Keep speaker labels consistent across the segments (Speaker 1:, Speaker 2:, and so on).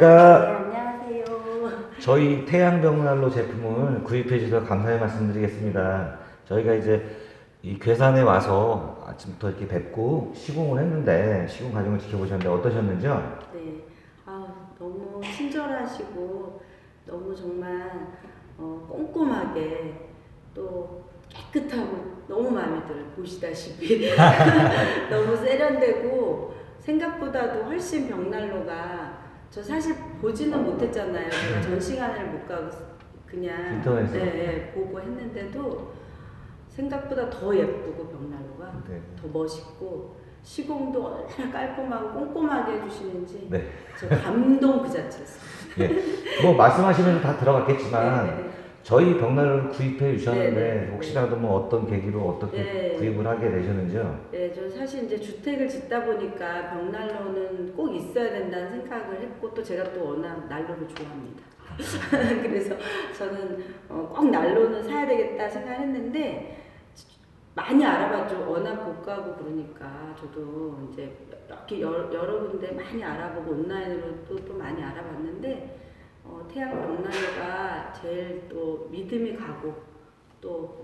Speaker 1: 안녕하십니까.
Speaker 2: 네, 안녕하세요.
Speaker 1: 저희 태양벽난로 제품을 구입해 주셔서 감사의 말씀드리겠습니다. 저희가 이제 이 괴산에 와서 아침부터 이렇게 뵙고 시공을 했는데 시공 과정을 지켜보셨는데 어떠셨는지요?
Speaker 2: 네, 너무 친절하시고 너무 정말 꼼꼼하게 또 깨끗하고 너무 마음에 들어요. 보시다시피 너무 세련되고 생각보다도 훨씬 벽난로가 저 사실 보지는 못했잖아요. 제가 전 시간을 못 가고 그냥
Speaker 1: 인터넷에서.
Speaker 2: 보고 했는데도 생각보다 더 예쁘고 벽난로가
Speaker 1: 네.
Speaker 2: 더 멋있고 시공도 얼마나 깔끔하고 꼼꼼하게 해주시는지
Speaker 1: 네.
Speaker 2: 저 감동 그 자체였어요.
Speaker 1: 예. 뭐 말씀하시면서 다 들어갔겠지만
Speaker 2: 네, 네.
Speaker 1: 저희 벽난로를 구입해 주셨는데
Speaker 2: 네, 네.
Speaker 1: 혹시라도 뭐 어떤 계기로 어떻게
Speaker 2: 네.
Speaker 1: 구입을 하게 되셨는지요?
Speaker 2: 네, 저 사실 이제 주택을 짓다 보니까 벽난로는 꼭 있어야 된다는 생각을 했고 또 제가 또 워낙 난로를 좋아합니다. 그래서 저는 꼭 난로는 사야 되겠다 생각했는데 많이 알아봤죠. 워낙 고가고 그러니까 저도 이제 이렇게 여러 군데 많이 알아보고 온라인으로 또 많이 알아봤는데 태양 벽난로가 제일 또 믿음이 가고 또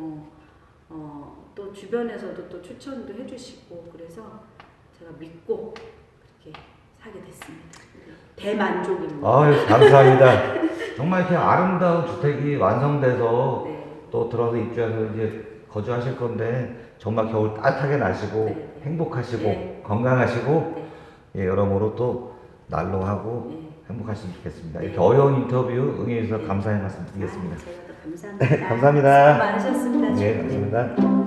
Speaker 2: 주변에서도 또 추천도 해주시고 그래서 제가 믿고 그렇게 사게 됐습니다. 대만족입니다.
Speaker 1: 아유, 감사합니다. 정말 이렇게 아름다운 주택이 완성돼서
Speaker 2: 네.
Speaker 1: 또 들어서 입주해서 이제 거주하실 건데 정말 겨울 따뜻하게 나시고
Speaker 2: 네.
Speaker 1: 행복하시고
Speaker 2: 네.
Speaker 1: 건강하시고
Speaker 2: 네.
Speaker 1: 예, 여러모로 또 난로하고
Speaker 2: 네.
Speaker 1: 행복하시면 좋겠습니다.
Speaker 2: 네.
Speaker 1: 이렇게 어려운 인터뷰 응해주셔서
Speaker 2: 네.
Speaker 1: 감사의 말씀 드리겠습니다.
Speaker 2: 제가 더 감사합니다.
Speaker 1: 감사합니다.
Speaker 2: 수고 많으셨습니다.
Speaker 1: 네,
Speaker 2: 지금.
Speaker 1: 감사합니다.